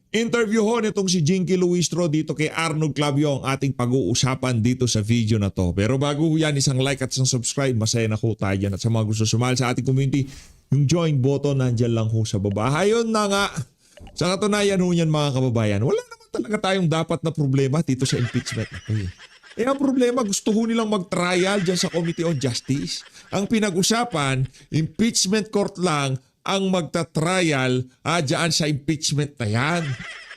Interview ho nitong si Jinky Luistro dito kay Arnold Clavio ang ating pag-uusapan dito sa video na to. Pero bago ho yan, isang like at isang subscribe, masaya na ho tayo dyan. At sa mga gusto sumali sa ating community, yung join button nandyan lang ho sa baba. Hayon na nga, sa katunayan ho yan mga kababayan, wala naman talaga tayong dapat na problema dito sa impeachment na to eh. Ang problema, gusto ho nilang mag-trial dyan sa Committee on Justice. Ang pinag-usapan, impeachment court lang ang magta-trial dyan sa impeachment na yan.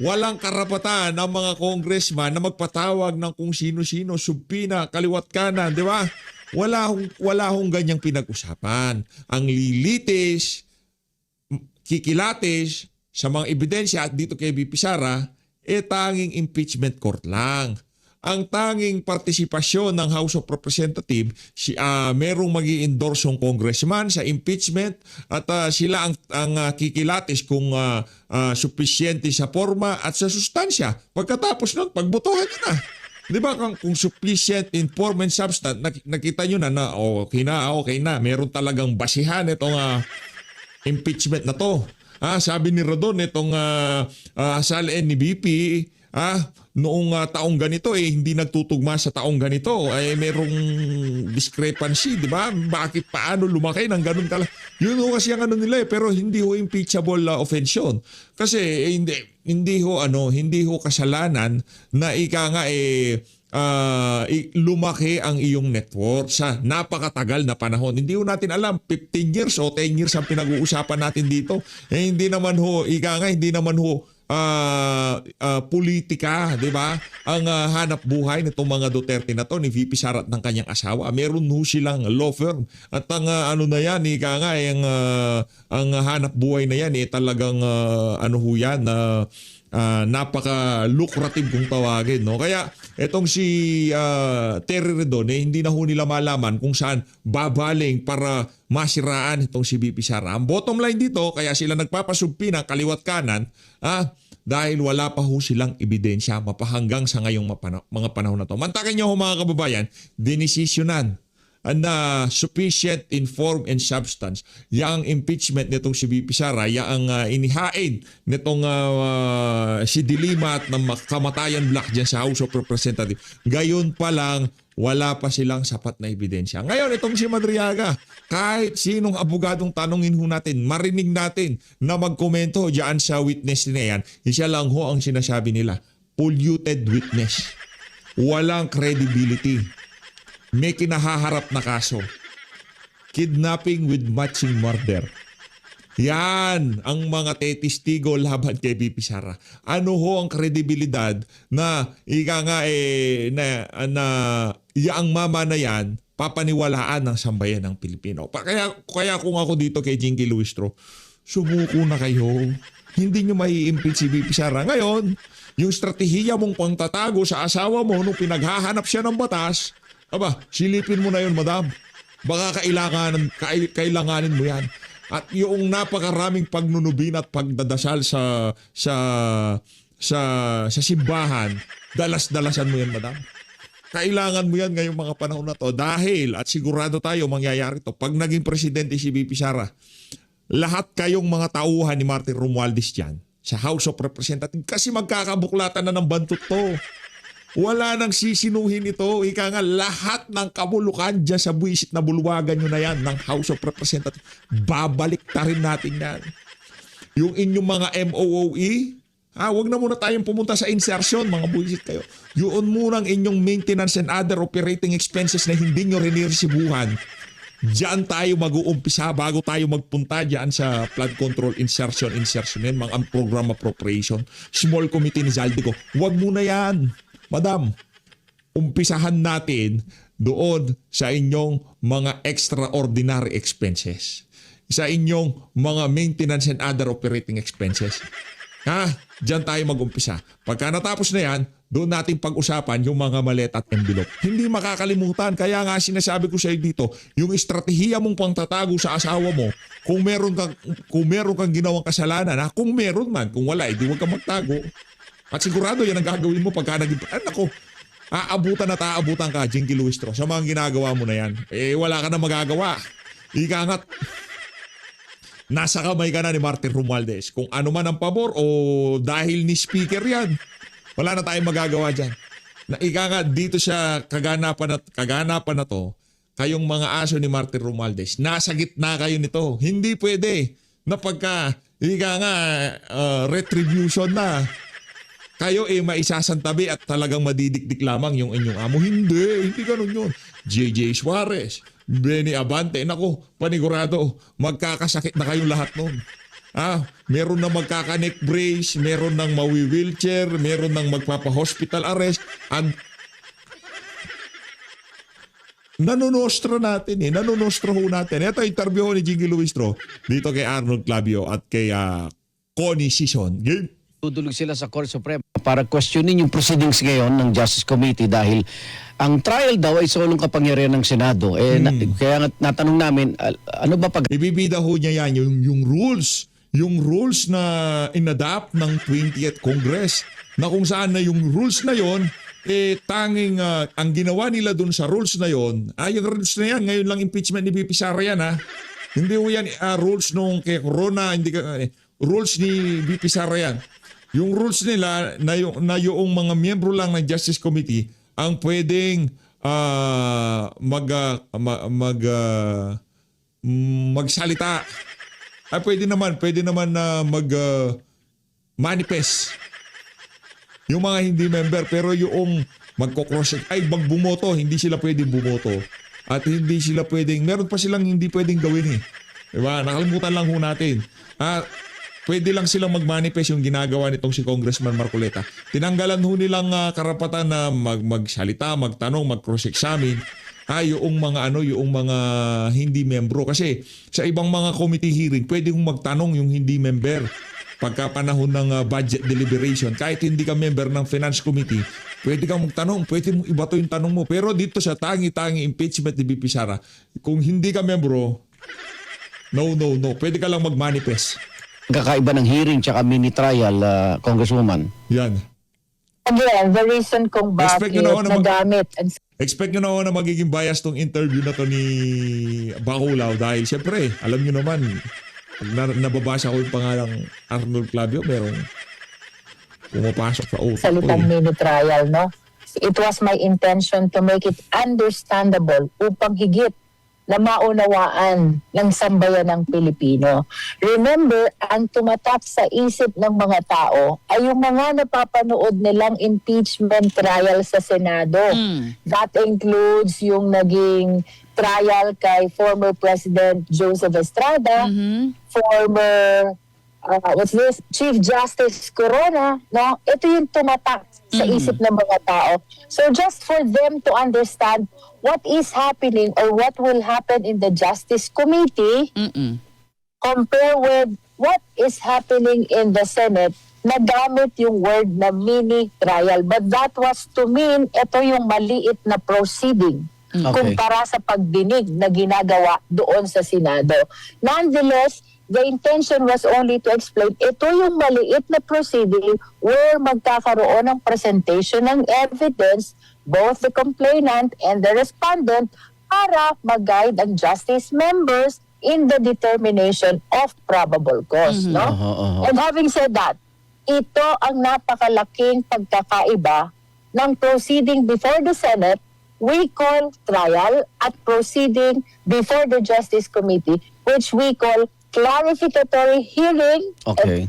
Walang karapatan ng mga congressman na magpatawag ng kung sino-sino, subpina, kaliwat kanan, di ba? Wala hong ganyang pinag-usapan. Ang lilitis, kikilatis sa mga ebidensya at dito kay VP Sara, tanging impeachment court lang. Ang tanging partisipasyon ng House of Representatives, merong mag-i-endorsong congressman sa impeachment at sila ang kikilatis kung sufisyente sa forma at sa sustansya. Pagkatapos nun, pagbotohan nyo na. Di ba kung sufficient in form and substance, nakita nyo na okay na. Meron talagang basihan itong impeachment na to. Sabi ni Rodon itong salin ni BP, noong taong ganito hindi nagtutugma sa taong ganito merong discrepancy, di ba? Bakit paano lumaki ng ganun yun ho kasi ang nila pero hindi ho impeachable offense yun. Kasi hindi ho kasalanan na lumaki ang iyong net worth sa napakatagal na panahon. Hindi ho natin alam 15 years o 10 years ang pinag-uusapan natin dito. Hindi naman ho politika, di ba? Ang hanap buhay nitong mga Duterte na to, ni VP Sara at ng kanyang asawa. Meron ho silang law firm. At ang ang hanap buhay na yan, talagang napaka-lucrative kung tawagin. No? Kaya itong si Terry Redon, hindi na ho nila malaman kung saan babaling para masiraan itong si VP Sara. Ang bottom line dito, kaya sila nagpapasubpi ng kaliwat kanan, dahil wala pa ho silang ebidensya mapahanggang sa ngayong mga panahon na to. Mantakin nyo ho mga kababayan, dinesisyonan na sufficient in form and substance yang impeachment nitong si VP Sara, yang inihain nitong si Dilima at ng kamatayan black dyan sa House of Representatives. Gayon pa lang, wala pa silang sapat na ebidensya. Ngayon, itong si Madriaga, kahit sinong abogadong tanongin ho natin, marinig natin na magkomento dyan sa witness na yan, isa lang ho ang sinasabi nila, polluted witness. Walang credibility. May kinahaharap na kaso. Kidnapping with matching murder. Yan ang mga testigo laban kay VP Sara. Ano ho ang kredibilidad na ang mama na yan papaniwalaan ng sambayan ng Pilipino. Kaya kung ako dito kay Jinky Luistro, sumuko na kayo. Hindi nyo mai-impeach si VP Sara. Ngayon, yung strategiya mong pangtatago sa asawa mo nung pinaghahanap siya ng batas, silipin mo na yun, madam. Baka kailanganin mo yan. At yung napakaraming pagnunubin at pagdadasal sa simbahan, dalas-dalasan mo yan, madam. Kailangan mo yan ngayong mga panahon na to dahil, at sigurado tayo mangyayari to, pag naging presidente si VP Sara, lahat kayong mga tauhan ni Martin Romualdez dyan sa House of Representatives kasi magkakabuklatan na ng bantot to. Wala nang sisinuhin ito. Lahat ng kamulukan dyan sa buwisit na bulwagan nyo na yan ng House of Representatives, babalik ta rin natin yan. Yung inyong mga MOOE, wag na muna tayong pumunta sa insertion, mga buwisit kayo. Yun muna ang inyong maintenance and other operating expenses na hindi nyo riniresibuhan. Diyan tayo mag-uumpisa bago tayo magpunta diyan sa flood control insertion yan, mga program appropriation, small committee ni Zaldico. Wag muna yan. Madam, umpisahan natin doon sa inyong mga extraordinary expenses. Sa inyong mga maintenance and other operating expenses. Diyan tayo mag-umpisa. Pagka natapos na yan, doon natin pag-usapan yung mga maleta at envelope. Hindi makakalimutan. Kaya nga sinasabi ko sa iyo dito, yung estratehiya mong pangtatago sa asawa mo, kung meron kang ginawang kasalanan, kung meron man, kung wala, di huwag kang magtago. At sigurado yan ang gagawin mo pagka naging... aabutan ka, Jinky Luistro, sa mga ginagawa mo na yan. Wala ka na magagawa. Ikangat. nasa kamay ka na ni Martin Romualdez. Kung ano man ang pabor o dahil ni speaker yan, wala na tayong magagawa dyan. Na ika nga dito sa kaganapan na to, kayong mga aso ni Martin Romualdez, nasa gitna kayo nito. Hindi pwede na pagka, ika nga, retribution na, kayo maisasantabi at talagang madidikdik lamang yung inyong amo. Hindi ganun yun. JJ Suarez, Benny Abante, nako, panigurado, magkakasakit na kayong lahat nun. Meron na magkaka-neck brace, meron nang mawi-wheelchair, meron nang magpapa-hospital arrest, and nanonostra natin nanonostra ho natin. Ito, interview ho ni Jingy Luistro dito kay Arnold Clavio at kay Connie Sison. Game. Dudulog sila sa Court Suprema para questionin yung proceedings ngayon ng Justice Committee dahil ang trial daw ay solong kapangyarihan ng Senado. Kaya natanong namin, ano ba pag... Ibibida ho niya yan, yung rules. Yung rules na inadapt ng 20th Congress. Na kung saan na yung rules na yon, tanging ang ginawa nila dun sa rules na yon, yung rules na yan, ngayon lang impeachment ni VP Sara yan Hindi ho yan rules nung kay Corona, hindi rules ni VP Sara yan. Yung rules nila na yung mga miyembro lang ng Justice Committee ang pwedeng magsalita. Pwede naman na manifest. Yung mga hindi member, pero yung magko-cross magbumoto, hindi sila pwedeng bumoto. At hindi sila pwedeng, meron pa silang hindi pwedeng gawin Diba? Nakalimutan lang ho natin. Pwede lang silang mag-manifest yung ginagawa nitong si Congressman Marcoleta. Tinanggalan ho nilang karapatan na magsalita, magtanong, mag-cross-examine. Yung mga hindi membro. Kasi sa ibang mga committee hearing, pwede hong magtanong yung hindi member. Pagka panahon ng budget deliberation, kahit hindi ka member ng Finance Committee, pwede kang magtanong, pwede mong ibato yung tanong mo. Pero dito sa tangi-tangi impeachment ni VP Sara, kung hindi ka membro, no. Pwede ka lang mag-manifest. Kakaiba ng hearing tsaka mini trial, Congresswoman? Yan. Again, the reason kung bakit nagamit. Expect nyo na ako na magiging bias tong interview na to ni Baculaw dahil syempre, alam nyo naman, pag nababasa ko yung pangalang Arnold Clavio, merong pumapasok sa oath. Salitang mini trial, no? It was my intention to make it understandable upang higit na maunawaan ng sambayan ng Pilipino. Remember, ang tumatak sa isip ng mga tao ay yung mga napapanood nilang impeachment trial sa Senado. That includes yung naging trial kay former President Joseph Estrada, former Chief Justice Corona, no? Ito yung tumatak sa isip ng mga tao. So just for them to understand what is happening or what will happen in the Justice Committee, compare with what is happening in the Senate, nagamit yung word na mini trial. But that was to mean ito yung maliit na proceeding. Kumpara sa pagdinig na ginagawa doon sa Senado. Nonetheless, the intention was only to explain ito yung maliit na proceeding where magkakaroon ng presentation ng evidence, both the complainant and the respondent, para mag-guide ang justice members in the determination of probable cause. No? And having said that, ito ang napakalaking pagkakaiba ng proceeding before the Senate, we call trial, at proceeding before the Justice Committee, which we call clarificatory hearing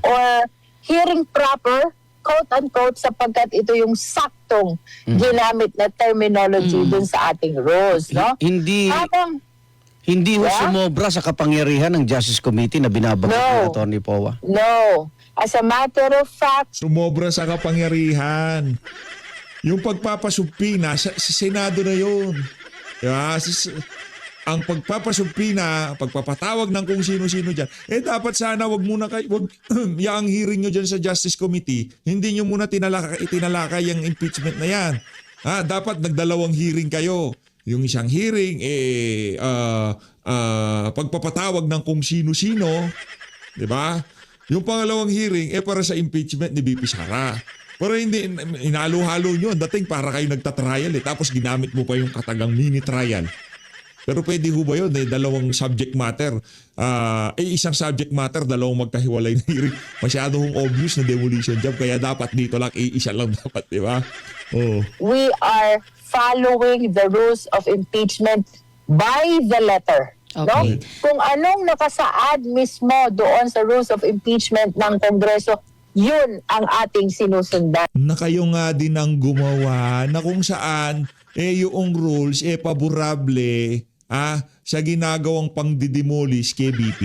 or hearing proper, quote-unquote, sapagkat ito yung saktong ginamit na terminology dun sa ating rules. No? Hindi sumobra sa kapangyarihan ng Justice Committee na binabanggit ni Atty. Powa? No. As a matter of fact, sumobra sa kapangyarihan. Yung pagpapasubpina sa Senado na yun. Ang pagpapasubpina, pagpapatawag ng kung sino-sino dyan, dapat sana wag muna kayo, yung hearing nyo dyan sa Justice Committee, hindi nyo muna itinalakay yung impeachment na yan. Dapat nagdalawang hearing kayo. Yung isang hearing, pagpapatawag ng kung sino-sino, di ba? Yung pangalawang hearing, para sa impeachment ni VP Sara. Pero hindi, inalo-halo nyo. Dating para kayo nagtatrial tapos ginamit mo pa yung katagang mini trial. Pero pwede ho ba yun? Dalawang subject matter. Isang subject matter, dalawang magkahiwalay na hearing. Masyado hong obvious na demolition job. Kaya dapat dito lang, isa lang dapat, di ba? Oh. We are following the rules of impeachment by the letter. No? Okay. Kung anong nakasaad mismo doon sa rules of impeachment ng Kongreso, yun ang ating sinusundan. Na kayo nga din ang gumawa na kung saan yung rules paborable sa ginagawang pangdidemolish kay BP.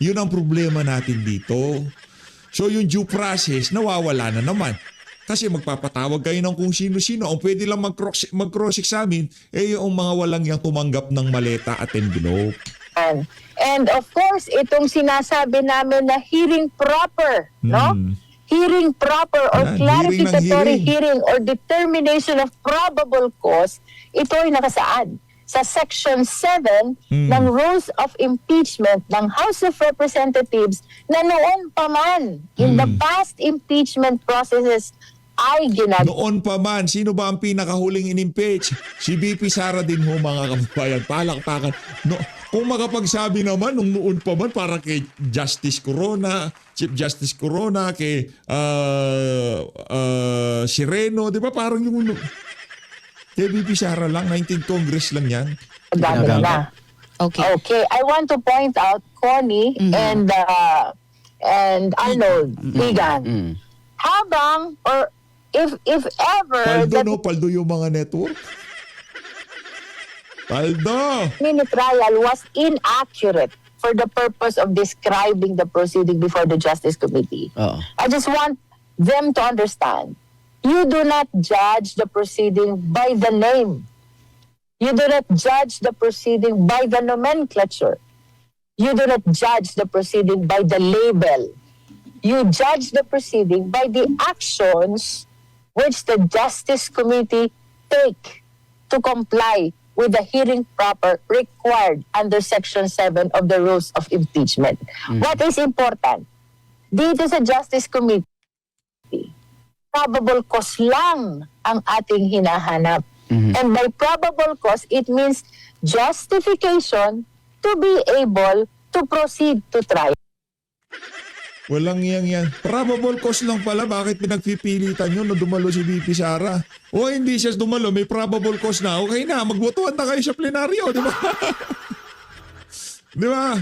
Yun ang problema natin dito. So yung due process nawawala na naman. Kasi magpapatawag kayo ng kung sino-sino. Ang pwede lang mag-cross-examine yung mga walang yang tumanggap ng maleta at envelope. And of course, itong sinasabi namin na hearing proper, no? Hearing proper or Yan, clarificatory hearing hearing or determination of probable cause, ito ay nakasaad sa Section 7 ng Rules of Impeachment ng House of Representatives na noon pa man, in the past impeachment processes, ay ginagawa. Noon pa man, sino ba ang pinakahuling in-impeach? Si BP Sara din ho, mga kababayan. Palakpakan. No, kung makapagsabi naman, nung noon pa man, para kay Justice Corona, Chief Justice Corona, kay Sireno, di ba? Parang yung kay BP Sara lang, 19th Congress lang yan. Dami na. Okay. Okay, I want to point out, Connie and Arnold, Ligan, habang or if ever Paldo, the no? Paldo yung mga network. Paldo! mini trial was inaccurate for the purpose of describing the proceeding before the Justice Committee. Oo. I just want them to understand, you do not judge the proceeding by the name. You do not judge the proceeding by the nomenclature. You do not judge the proceeding by the label. You judge the proceeding by the actions which the Justice Committee take to comply with the hearing proper required under Section 7 of the Rules of Impeachment. What is important? Dito sa Justice Committee, probable cause lang ang ating hinahanap. And by probable cause, it means justification to be able to proceed to trial. Walang yan. Probable cause lang pala. Bakit pinagpipilitan nyo na dumalo si BP Sara? O hindi siya dumalo, may probable cause na. Okay na, magbotohan na kayo sa plenaryo, di ba? Di ba?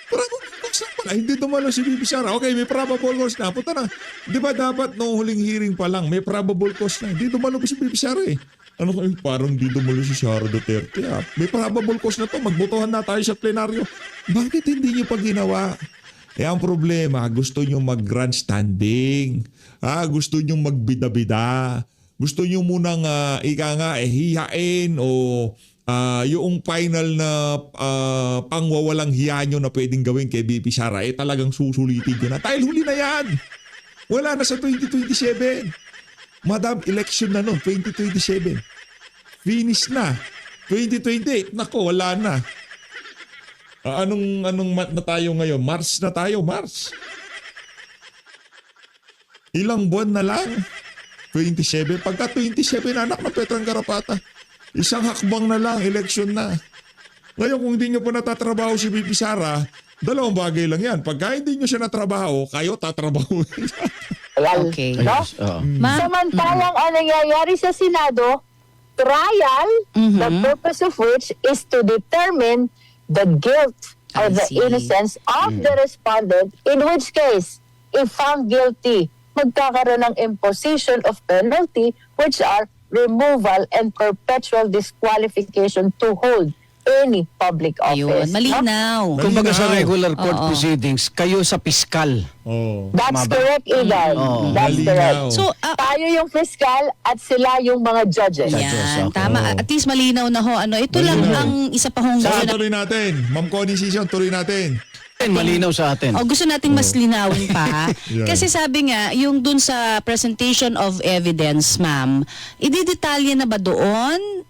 Probable cause lang pala. Hindi dumalo si BP Sara. Okay, may probable cause na. Punta na. Di ba dapat noong huling hearing pa lang, may probable cause na. Hindi dumalo pa si BP Sara eh. Ano ko, parang di dumalo si Sara Duterte. May probable cause na to. Magbotohan na tayo sa plenaryo. Bakit hindi nyo pa ginawa? Ang problema, gusto nyo mag-grandstanding. Gusto nyo magbida-bida. Gusto nyo munang hihain o yung final na pangwawalang hiya nyo na pwedeng gawin kay BP Sara, talagang susulitin nyo na. Dahil huli na yan. Wala na sa 2027. Madam, election na noon, 2027. Finish na. 2028, nako, wala na. Anong month na tayo ngayon? March na tayo, March. Ilang buwan na lang. 27. Pagka 27, anak na Petrang Karapata. Isang hakbang na lang, election na. Ngayon, kung hindi nyo po natatrabaho si BP Sara, dalawang bagay lang yan. Pagka hindi nyo siya natrabaho, kayo tatrabaho. Okay. No? Samantalang ang nangyayari sa Senado, trial, the purpose of which is to determine the guilt or I the see. innocence of the respondent, in which case, if found guilty, magkakaroon ng imposition of penalty, which are removal and perpetual disqualification to hold any public Ayun, office. malinaw. Kumbaga sa Malinaw. regular court Oo. proceedings, kayo sa piskal. Oh. That's Tama ba? correct, Igan. Oo. That's Malinaw. correct. So, Tayo yung fiscal at sila yung mga judges. yan, okay. tama. At least malinaw na ho. Ito lang Malinaw. ang isa pa hong Saan gusto na, tuloy natin? Ma'am Connie Sison, tuloy natin. Malinaw sa atin. gusto nating mas linawin pa. Yan. Kasi sabi nga, yung dun sa presentation of evidence, ma'am, ididetalye na ba doon?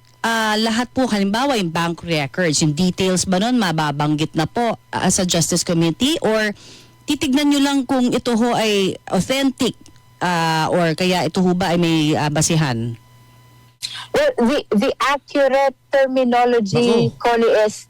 Lahat po, halimbawa yung bank records, yung details ba nun mababanggit na po sa Justice Committee, or titignan nyo lang kung ito ho ay authentic or kaya ito ho ba ay may basihan? Well, the accurate terminology, Nako. Connie, is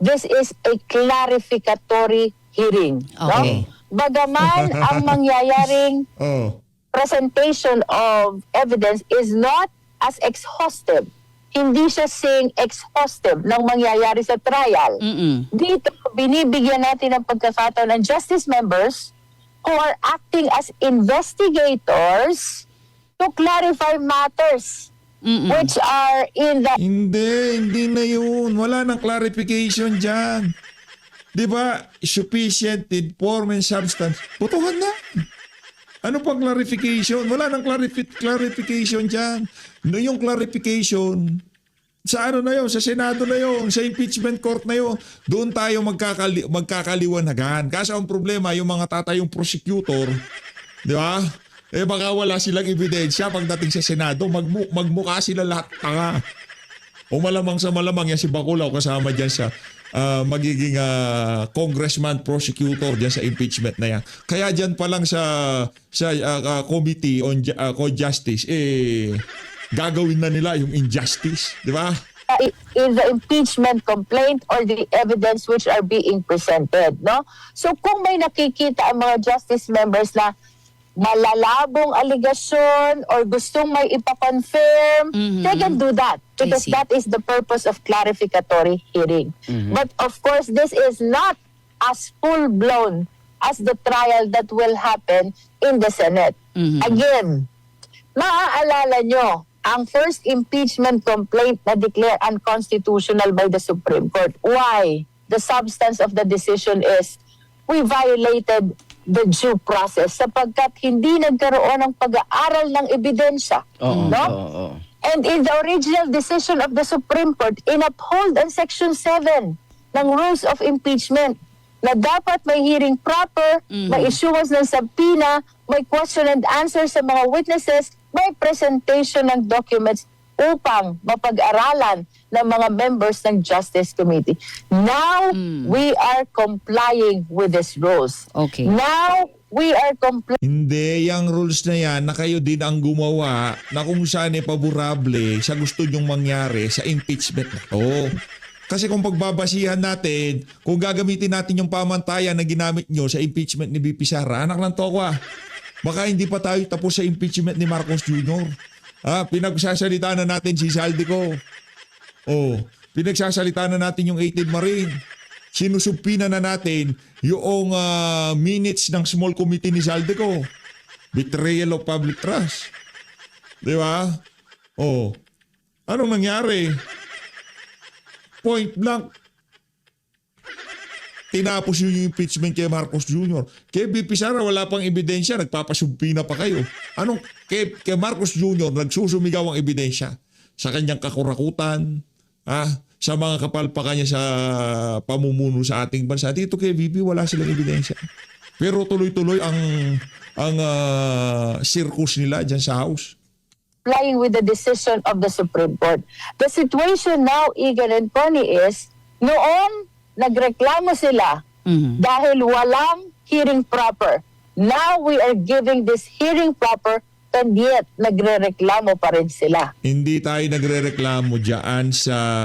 this is a clarificatory hearing. Okay. No? Bagaman ang mangyayaring Oh. presentation of evidence is not as exhaustive. Hindi siya saying exhaustive ng mangyayari sa trial. Mm-mm. Dito, binibigyan natin ng pagkakataon ng justice members who are acting as investigators to clarify matters Mm-mm. which are in the Hindi na yun. Wala nang clarification dyan. Di ba? Sufficient in form and substance. Botohan na. Ano pang clarification? Wala nang clarification dyan. No, yung clarification, sa ano na yun? Sa Senado na yun. Sa impeachment court na yun. Doon tayo magkakaliwanagan. Kaso ang problema, yung mga tatayong prosecutor, di ba? Eh baka wala silang ebidensya pagdating sa Senado, magmukha sila lahat tanga. O malamang sa malamang yan si Bacolao kasama dyan sa magiging congressman prosecutor dyan sa impeachment na yan. Kaya dyan pa lang sa Committee on Justice, gagawin na nila yung injustice. Di ba? in the impeachment complaint or the evidence which are being presented, no? So kung may nakikita ang mga justice members na malalabong aligasyon or gustong may ipakonfirm, they can do that because see. that is the purpose of clarificatory hearing. But of course, this is not as full-blown as the trial that will happen in the Senate. Again, maaalala nyo, ang first impeachment complaint na declare unconstitutional by the Supreme Court. Why? The substance of the decision is we violated the due process sapagkat hindi nagkaroon ng pag-aaral ng ebidensya. No? And in the original decision of the Supreme Court, inuphold ang Section 7 ng Rules of Impeachment na dapat may hearing proper, may issuance ng subpoena, may question and answer sa mga witnesses, may presentation ng documents upang mapag-aralan ng mga members ng Justice Committee. Now, we are complying with these rules. Okay. Now, we are complying. Hindi, yung rules na yan na kayo din ang gumawa na kung saan favorable sa gusto nyong mangyari sa impeachment na to. Kasi kung pagbabasihan natin, kung gagamitin natin yung pamantayan na ginamit nyo sa impeachment ni BP Sara, anak ng tokwa, baka hindi pa tayo tapos sa impeachment ni Marcos Jr. Pinagsasalita na natin si Saldico. Pinagsasalita na natin yung 18 Marine. Sinusupina na natin yung minutes ng small committee ni Saldico. Betrayal of public trust. Di ba? Anong nangyari? Point blank. Tinapos yung impeachment kay Marcos Jr. Kay BP Sara wala pang ebidensya, nagpapasumpina pa kayo. Kay Marcos Jr. nagsusumigaw ang ebidensya sa kanyang kakurakutan, sa mga kapalpakan niya sa pamumuno sa ating bansa. Dito kay VP wala silang ebidensya. Pero tuloy-tuloy ang circus nila dyan sa House. Complying with the decision of the Supreme Court. The situation now, Igan and Connie, is noon nagreklamo sila dahil walang hearing proper. Now we are giving this hearing proper and yet nagrereklamo pa rin sila. Hindi tayo nagrereklamo diyan sa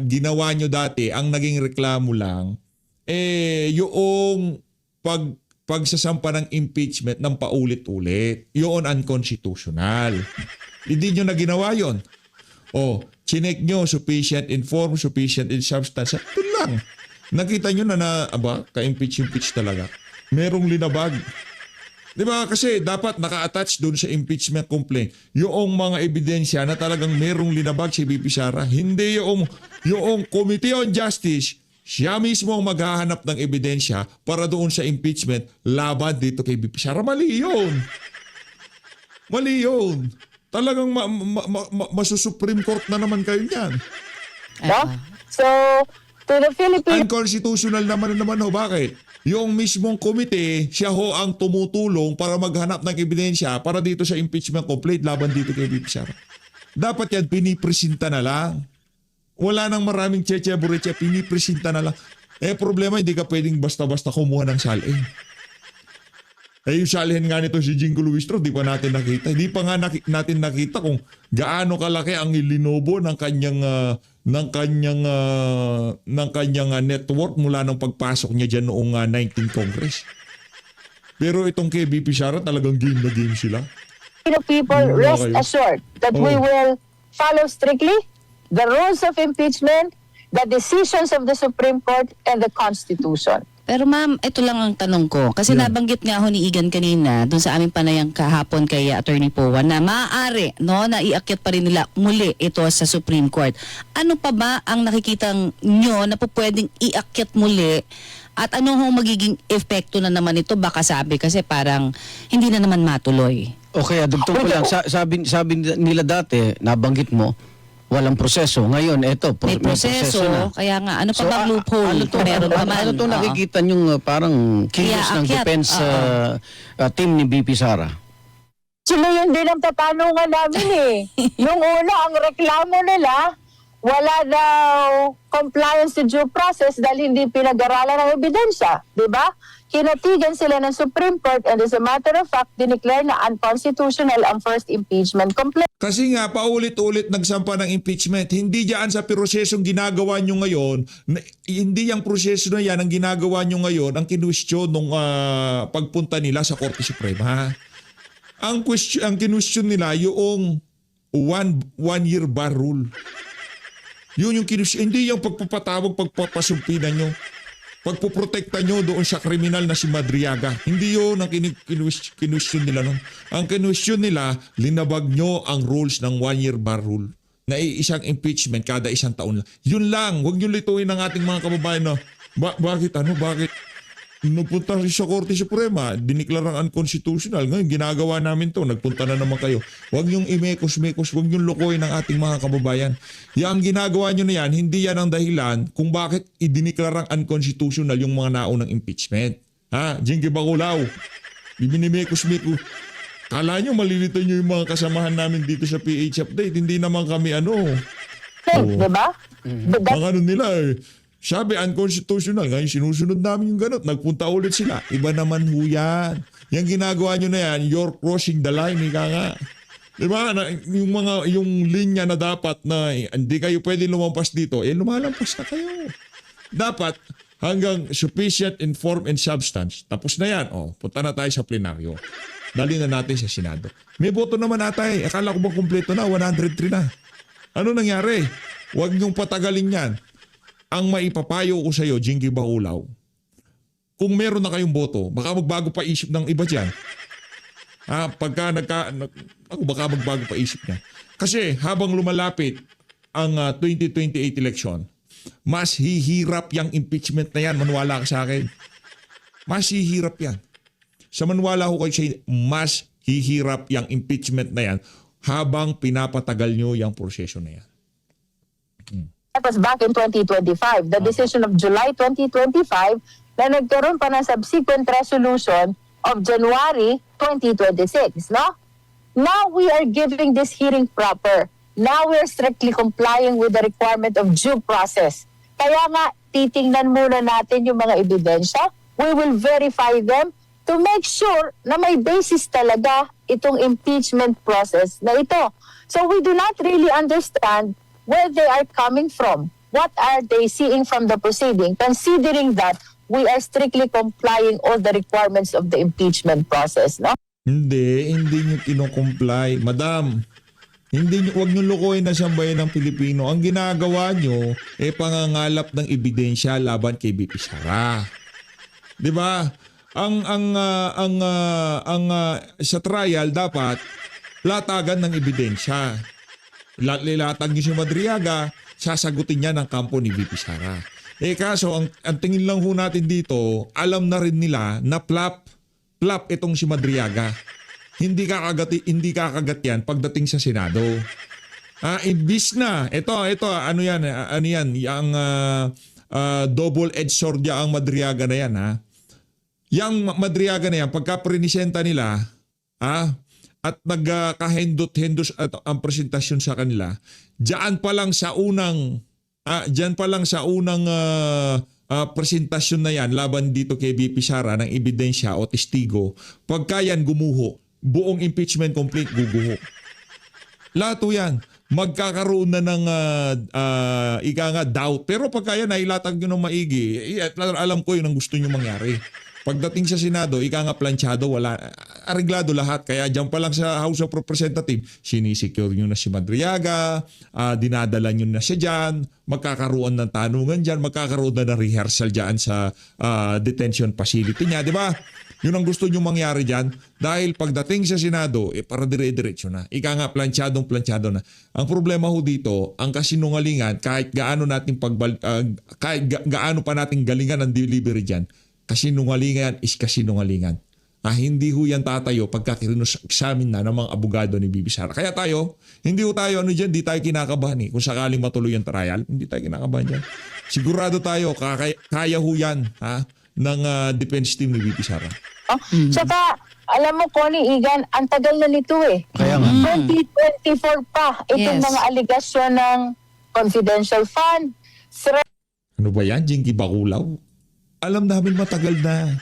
ginawa nyo dati. Ang naging reklamo lang yung pagsasampa ng impeachment ng paulit-ulit. Yun unconstitutional. Hindi nyo na ginawa yun. Chinek nyo, sufficient in form, sufficient in substance. Ito lang. Nakita nyo na ka-impeach talaga. Merong linabag. Di ba? Kasi dapat naka-attach doon sa impeachment complaint yung mga ebidensya na talagang merong linabag si BP Sara. Hindi yung Committee on Justice, siya mismo ang maghahanap ng ebidensya para doon sa impeachment laban dito kay BP Sara. Mali yun. Mali yun. Talagang masusupreme court na naman kayo niyan. No? So, to the Philippines, Unconstitutional naman. Bakit? Yung mismong komite, siya ang tumutulong para maghanap ng ebidensya para dito sa impeachment complaint laban dito kay BP Sara. Dapat yan, pinipresenta na lang. Wala nang maraming cheche-bureche, pinipresenta na lang. Problema, hindi ka pwedeng basta-basta kumuha ng salin. Yung salihan nga nito si Jingo Luistro, di pa natin nakita. Hindi pa nga natin nakita kung gaano kalaki ang ilinobo ng kanyang network mula nung pagpasok niya diyan noong 19th Congress. Pero itong kay BP Sara talagang game na game sila. People, rest kayo. assured that we Oh. will follow strictly the rules of impeachment, the decisions of the Supreme Court, and the Constitution. Pero ma'am, ito lang ang tanong ko. Kasi Yeah. nabanggit nga ho ni Igan kanina doon sa aming panayang kahapon kay Attorney Poa na maaari no, na iakyat pa rin nila muli ito sa Supreme Court. Ano pa ba ang nakikitang nyo na po pwedeng iakyat muli at ano ho magiging epekto na naman ito? Baka sabi kasi parang hindi na naman matuloy. Okay, dugtong ko lang. Sabi nila dati, nabanggit mo, walang proseso. Ngayon, eto, May proseso, na. kaya nga ano pa bang So, loophole? ano to, Meron naman. ano to Oo. nakikita yung parang kilos ng Iaakyat, defense team ni BP Sara? Actually, yun din ang tatanungan namin eh. Nung una, ang reklamo nila, wala daw compliance to due process dahil hindi pinag-aralan ng ebidensya. Di ba? Kinatigan sila ng Supreme Court and as a matter of fact, dineclare na unconstitutional ang first impeachment complaint. Kasi nga, paulit-ulit nagsampa ng impeachment. Hindi diyan sa prosesong ginagawa nyo ngayon, hindi yung proseso na yan ang ginagawa nyo ngayon ang kinwestiyon nung pagpunta nila sa Korte Suprema. Ang kinwestiyon nila yung one year bar rule. Yun yung kinwestiyon. Hindi yung pagpapatawag, pagpapasumpinan nyo. Pagpuprotekta nyo doon sa kriminal na si Madriaga. Hindi yun ang kinwestiyon nila nun. Ang kinwestiyon nila, linabag nyo ang rules ng one-year bar rule na isang impeachment kada isang taon lang. Yun lang. Huwag nyo lituin ng ating mga kababayan na bakit nagpunta sa Korte Suprema, diniklarang unconstitutional. Ngayon, ginagawa namin to. Nagpunta na naman kayo. Huwag niyong imekos-mekos. Huwag niyong lukoy ng ating mga kababayan. Yang ginagawa niyo na yan, hindi yan ang dahilan kung bakit idiniklarang unconstitutional yung mga naunang impeachment. Ha? Jinky Bakulaw. Ibinimekos-mekos. Kala nyo, malilito nyo yung mga kasamahan namin dito sa PH Update. Hindi naman kami Di ba? But that- Ang nila sabi unconstitutional. Ngayon sinusunod namin yung ganot. Nagpunta ulit sila. Iba naman ho yan. Yung ginagawa nyo na yan, you're crossing the line. Ika nga. Diba? Yung linya na dapat na hindi kayo pwede lumampas dito, lumalampas na kayo. Dapat hanggang sufficient in form and substance. Tapos na yan. Punta na tayo sa plenaryo. Dali na natin sa Senado. May boto naman atay. Akala ko ba kumpleto na? 103 na. Ano nangyari? Huwag niyong patagalin yan. Ang maipapayo ko sa iyo, Jinky Bakulaw, kung meron na kayong boto, baka magbago pa isip ng iba dyan. Baka magbago pa isip niya. Kasi habang lumalapit ang 2028 election, mas hihirap yung impeachment na yan. Maniwala ka sa akin. Mas hihirap yan. Sa maniwala ko kayo sa mas hihirap yung impeachment na yan habang pinapatagal nyo yung proseso na yan. That was back in 2025. The decision of July 2025 na nagkaroon pa ng subsequent resolution of January 2026, no? Now we are giving this hearing proper. Now we are strictly complying with the requirement of due process. Kaya nga, titingnan muna natin yung mga ebidensya. We will verify them to make sure na may basis talaga itong impeachment process na ito. So we do not really understand where they are coming from. What are they seeing from the proceeding? Considering that we are strictly complying all the requirements of the impeachment process, no? Hindi nyo kinocomply. Madam, huwag nyo lukoy na sambayan ng Pilipino. Ang ginagawa nyo, pangangalap ng ebidensya laban kay BP Sara. 'Di ba? Sa trial dapat latagan ng ebidensya. Lilatag niyo si Madriaga, sasagutin niya ng kampo ni VP Sara. Kaso, ang tingin lang ho natin dito, alam na rin nila na plap itong si Madriaga. Hindi kakagat yan pagdating sa Senado. Imbis na, ito, ano yan, yung double-edged sword ang Madriaga na yan, ha? Yang Madriaga na yan, pagka prinisenta nila, at nagkahendot-hendos at ang presentasyon sa kanila, diyan pa lang sa unang presentasyon na yan laban dito kay VP Sara ng ebidensya o testigo, pagka yan gumuho, buong impeachment complaint guguho. Lahat yan. Magkakaroon na ng ika nga doubt. Pero pagka yan nailatag nyo ng maigi, alam ko yun ang gusto nyo mangyari. Pagdating sa Senado, ika nga planchado, wala, areglado lahat. Kaya dyan pa lang sa House of Representatives, sinisecure nyo na si Madriaga, dinadala nyo na siya dyan, magkakaroon ng tanungan dyan, magkakaroon na ng rehearsal dyan sa detention facility niya, di ba? Yun ang gusto nyo mangyari dyan. Dahil pagdating sa Senado, para dire-diretso na. Ika nga, planchado na. Ang problema ho dito, ang kasinungalingan, kahit gaano pa nating galingan ang delivery dyan, kasinungalingan is kasinungalingan. Hindi ho yan tatayo pagka examine na ng mga abogado ni Bibi Sara. Kaya tayo, hindi ho tayo dyan, di tayo kinakabahan kung sakaling matuloy ang trial, hindi tayo kinakabahan dyan. Sigurado tayo, kaya ho yan ng defense team ni Bibi Sara. Tsaka, alam mo, Connie, Igan, ang tagal na nito eh. Kaya nga. 2024 pa itong Yes. mga aligasyon ng confidential fund, Ano ba yan, Jinky Bakulaw? Alam namin matagal na.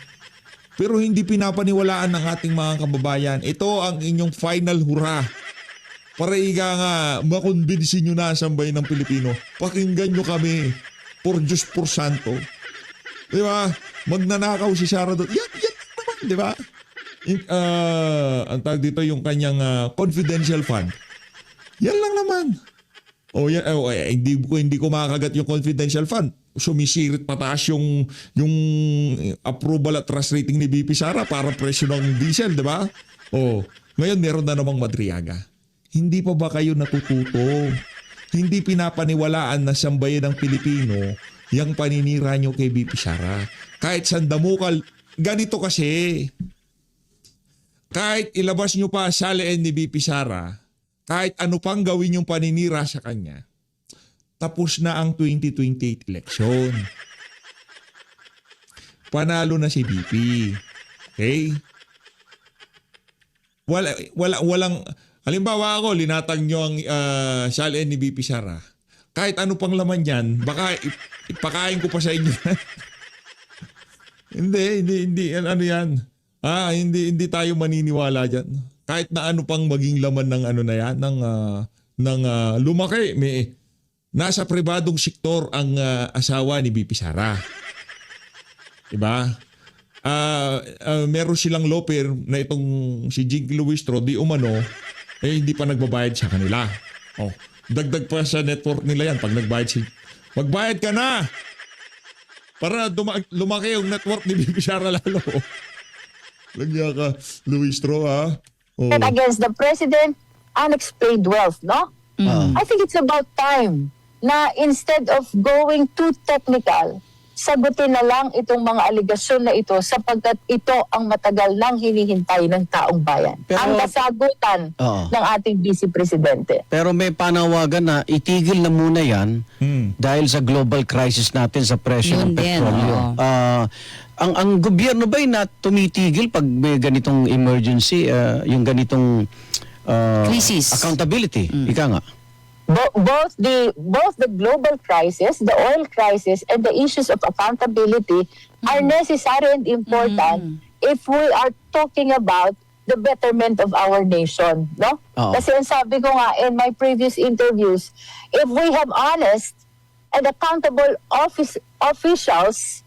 Pero hindi pinapaniwalaan ng ating mga kababayan. Ito ang inyong final hurra. Para nga makonbinsin nyo na ang bayan ng Pilipino. Pakinggan nyo kami. Por Diyos, por Santo. Di ba? Magnanakaw si Sara doon. Yan naman, di ba? Ang tawag dito yung kanyang confidential fund. Yan lang naman. Hindi ko makakagat yung confidential fund. Sumisirit pataas yung approval at trust rating ni BP Sara para presyo ng diesel, di ba? Ngayon meron na namang Madriaga. Hindi pa ba kayo natututo? Hindi pinapaniwalaan na sambayan ng Pilipino yung paninira nyo kay BP Sara. Kahit sandamukal, ganito kasi. Kahit ilabas nyo pa saliin ni BP Sara, kahit ano pang gawin yung paninira sa kanya, tapos na ang 2028 election. Panalo na si BP. Okay? Walang, halimbawa ako, linatag nyo ang saliin ni BP Sara. Kahit ano pang laman yan, baka ipakain ko pa sa inyo. Hindi, ano yan. Hindi tayo maniniwala dyan. Kahit na ano pang maging laman ng ano na yan, ng lumaki, nasa pribadong sektor ang asawa ni BP Sara. Diba? Meron silang loper na itong si Jinky Luistro, di umano, hindi pa nagbabayad sa kanila. Dagdag pa sa network nila yan pag magbayad ka na! Para lumaki yung network ni BP Sara lalo. Lagyan ka, Luistro, ha? and against the president, unexplained wealth, no? I think it's about time na instead of going too technical, sagutin na lang itong mga aligasyon na ito sapagkat ito ang matagal nang hinihintay ng taong bayan. Pero- ang kasagutan Oo. ng ating Vice Presidente. Pero may panawagan na itigil na muna yan dahil sa global crisis natin sa presyo Yun ng din, petrolyo. oo. Ang gobyerno ba'y na tumitigil pag may ganitong emergency, yung ganitong Crisis. accountability? Ika nga. Both the global crisis, the oil crisis, and the issues of accountability are necessary and important if we are talking about the betterment of our nation, no? Oo. Kasi ang sabi ko nga in my previous interviews, if we have honest and accountable officials,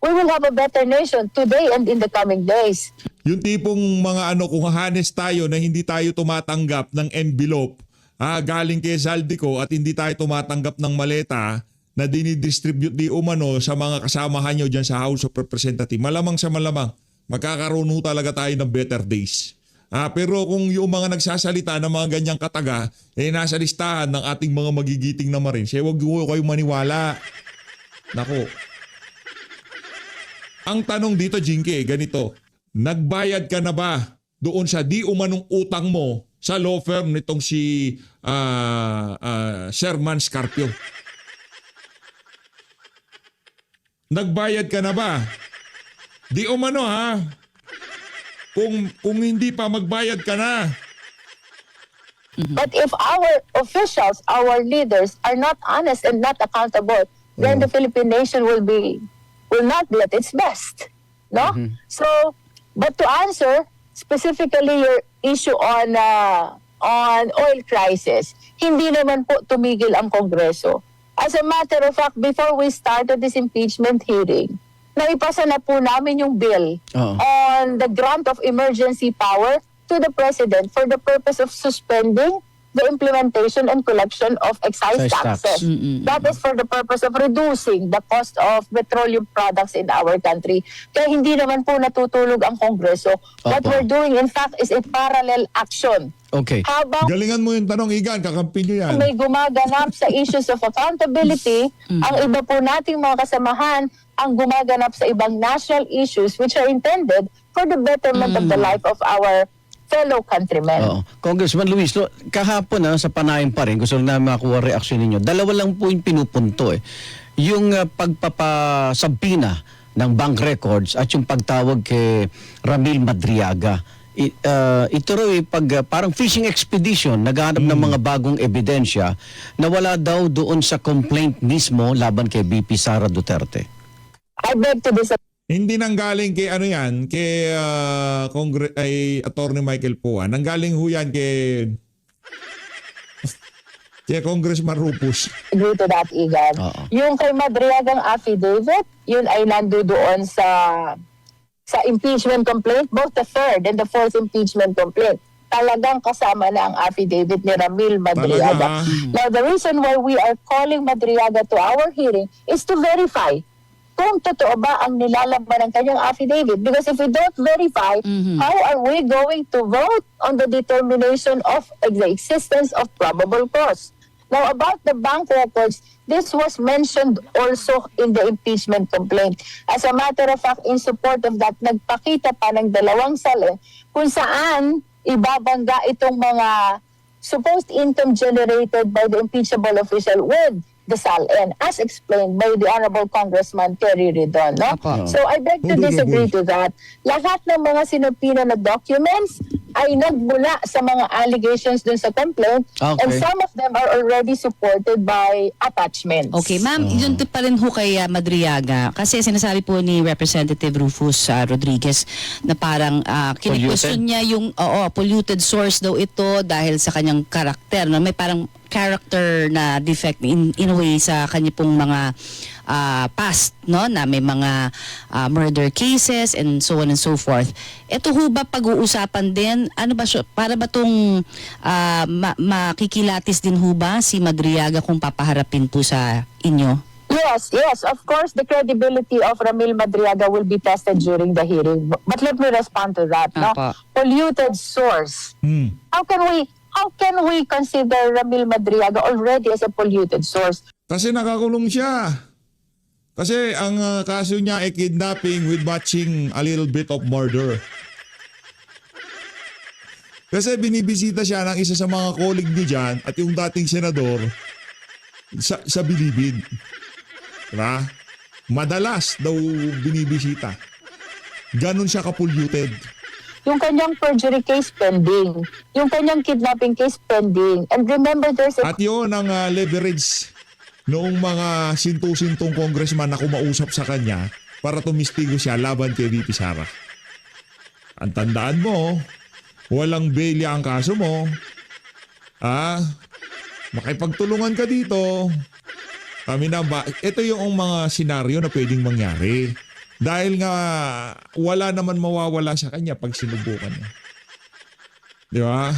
we will have a better nation today and in the coming days. Yung tipong mga kung hanes tayo na hindi tayo tumatanggap ng envelope galing kay Zaldico at hindi tayo tumatanggap ng maleta na dinidistribute di umano sa mga kasamahan nyo dyan sa House of Representatives. Malamang sa malamang, magkakaroon ho talaga tayo ng better days. Pero kung yung mga nagsasalita ng mga ganyang kataga, nasa listahan ng ating mga magigiting na Marines, huwag ho kayong maniwala. Nako. Ang tanong dito, Jinky, ganito. Nagbayad ka na ba doon sa di umanong utang mo sa law firm nitong si Sherman Scarpio? Nagbayad ka na ba? Di umano ha. Kung hindi pa magbayad ka na. But if our officials, our leaders are not honest and not accountable, then the Philippine nation will be will not be at its best. No? So, but to answer specifically your issue on oil crisis, hindi naman po tumigil ang Kongreso. As a matter of fact, before we started this impeachment hearing, naipasa na po namin yung bill Oo. on the grant of emergency power to the President for the purpose of suspending the implementation and collection of excise Excise tax. taxes. That is for the purpose of reducing the cost of petroleum products in our country. Kaya hindi naman po natutulog ang Kongreso. What Opo. we're doing, in fact, is a parallel action. Okay. Habang Galingan mo yung tanong, Igan, kakampi nyo yan. may gumaganap sa issues of accountability, ang iba po nating mga kasamahan ang gumaganap sa ibang national issues which are intended for the betterment of the life of our fellow countrymen. Oo. Congressman Luis, no, kahapon sa panahin pa rin, gusto lang namin makuha reaksyon ninyo. Dalawa lang po yung pinupunto Yung pagpapasabina ng bank records at yung pagtawag kay Ramil Madriaga. Ito raw parang fishing expedition, naghahanap ng mga bagong ebidensya na wala daw doon sa complaint mismo laban kay BP Sara Duterte. I beg to disagree. Hindi nanggaling kay ano yan, kay Attorney Michael Pua. Nanggaling ho yan kay Congressman Rufus. To that, Igan. Oo. Yung kay Madriagang affidavit, yun ay nandoon sa impeachment complaint, both the third and the fourth impeachment complaint. Talagang kasama na ang affidavit ni Ramil Madriaga. Talaga? Now, the reason why we are calling Madriaga to our hearing is to verify kung totoo ba ang nilalaman ng kanyang affidavit. Because if we don't verify, how are we going to vote on the determination of the existence of probable cause? Now, about the bank records, this was mentioned also in the impeachment complaint. As a matter of fact, in support of that, nagpakita pa ng dalawang salin kung saan ibabangga itong mga supposed income generated by the impeachable official with the SALN, as explained by the Honorable Congressman Terry Ridon. No? Apo. So I beg to disagree to that. Lahat ng mga sinupina na documents ay nagmula sa mga allegations dun sa complaint, Okay. and some of them are already supported by attachments. Okay, ma'am, yun pa rin ho kay Madriaga. Kasi sinasabi po ni Representative Rufus Rodriguez na parang kini-question niya yung polluted source daw ito dahil sa kanyang karakter. No? May parang character na defect in a way sa kanya pong mga past, no, na may mga murder cases and so on and so forth. Ito ho ba pag-uusapan din, ano ba siya, para ba tong makikilatis din ho ba si Madriaga kung papaharapin po sa inyo? Yes, of course, the credibility of Ramil Madriaga will be tested during the hearing. But let me respond to that. No? Apa. Polluted source. How can we consider Ramil Madriaga already as a polluted source? Kasi nakakulong siya. Kasi ang kaso niya ay kidnapping with matching a little bit of murder. Kasi binibisita siya ng isa sa mga colleague niya dyan at yung dating senador sa Bilibid. Diba? Madalas daw binibisita. Ganon siya kapolluted. Yung kanyang perjury case pending. Yung kanyang kidnapping case pending. And remember, there's a At yun ang leverage noong mga sintu-sintong congressman na kumausap sa kanya para tumistigo siya laban kay VP Sara. Ang tandaan mo, walang bail ang kaso mo. Makipagtulungan ka dito. Kami na ba? Ito yung mga senaryo na pwedeng mangyari. Dahil nga wala naman mawawala sa kanya pag sinubukan niya. Di ba?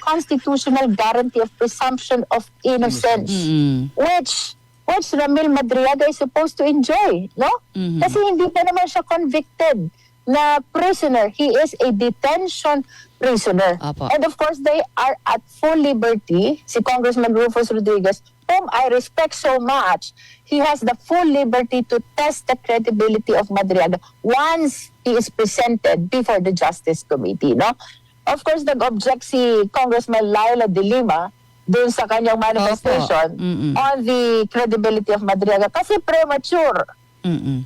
constitutional guarantee of presumption of innocence, which Ramil Madriaga is supposed to enjoy, no? Kasi hindi pa naman siya convicted na prisoner. He is a detention prisoner. Apo. And of course, they are at full liberty. Si Congressman Rufus Rodriguez, whom I respect so much, he has the full liberty to test the credibility of Madriaga once he is presented before the Justice Committee, no? Of course, nag-object si Congressman Laila de Lima dun sa kanyang manifestation on the credibility of Madriaga kasi premature.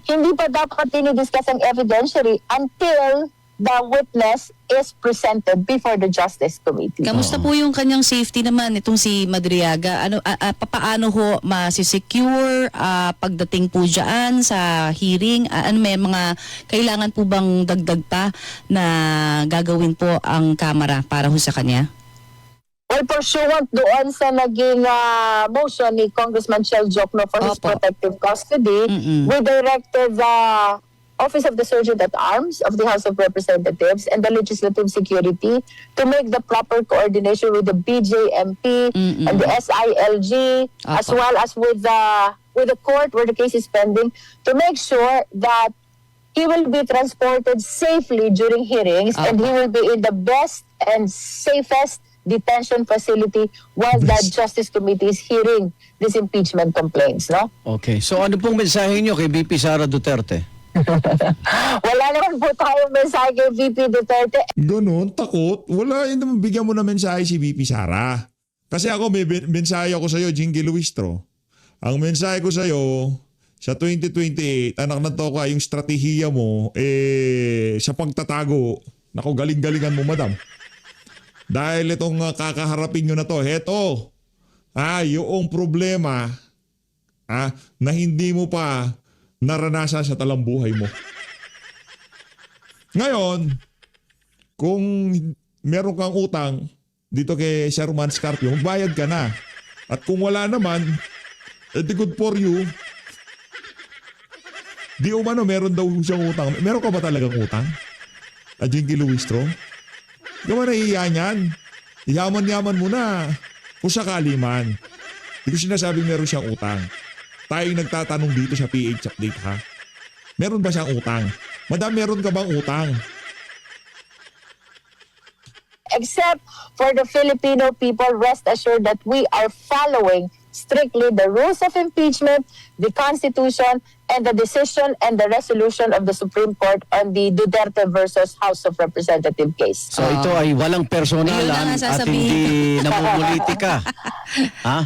Hindi pa dapat dinidiscuss ang evidentiary until the witness is presented before the Justice Committee. Kamusta po yung kanyang safety naman itong si Madriaga? Ano papaano ho masisecure pagdating po diyan sa hearing? Ano may mga kailangan po bang dagdag pa na gagawin po ang Kamara para ho sa kanya? Well, pursuant doon sa naging motion ni Congressman Shell Jokno for his Opo. protective custody, we directed the Office of the Sergeant at Arms of the House of Representatives and the Legislative Security to make the proper coordination with the BJMP and the SILG, as Opo. well as with the court where the case is pending, to make sure that he will be transported safely during hearings and he will be in the best and safest detention facility while the Justice Committee is hearing these impeachment complaints, no? Okay. So ano pong mensahe niyo kay VP Sara Duterte? Wala naman po tayong mensahe kay VP Duterte. Ganun, takot. Wala, yun naman, bigyan mo na mensahe si VP Sara. Kasi ako, may mensahe ako sa'yo, Jingy Luistro. Ang mensahe ko sa'yo, sa 2028, anak na to ka, yung strategiya mo, sa pagtatago, naku, galing-galingan mo, madam. Dahil itong kakaharapin nyo na to, heto, yung problema, na hindi mo pa naranasan sa talambuhay mo. Ngayon, kung meron kang utang dito kay Sir Man Scarpio, magbayad ka na. At kung wala naman, edi good for you. Di umano, meron daw siyang utang. Meron ka ba talagang utang? Jinky Luistro? Di ba nahihiya niyan? Yaman-yaman mo na. Kung sakali man. Hindi ko sinasabing meron siyang utang. Tayong nagtatanong dito sa PH Update, ha? Meron ba siyang utang? Madam, meron ka bang utang? Except for the Filipino people, rest assured that we are following strictly the rules of impeachment, the Constitution, and the decision and the resolution of the Supreme Court on the Duterte versus House of Representative case. So ito ay walang personalan Ayun na nga at sasabihin. hindi namumulitika. Ha?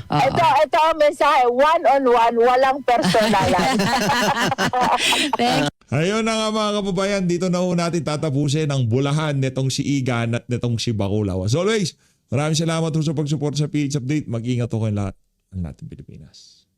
Ito ang mensahe, one-on-one, walang personalan. Ayun na nga mga kababayan, dito na ho natin tatapusin ang bulahan netong si Igan at netong si Baculaw. As always, maraming salamat ho sa pag-support sa PH Update. Mag-ingat ho kayong lahat ng natin Pilipinas.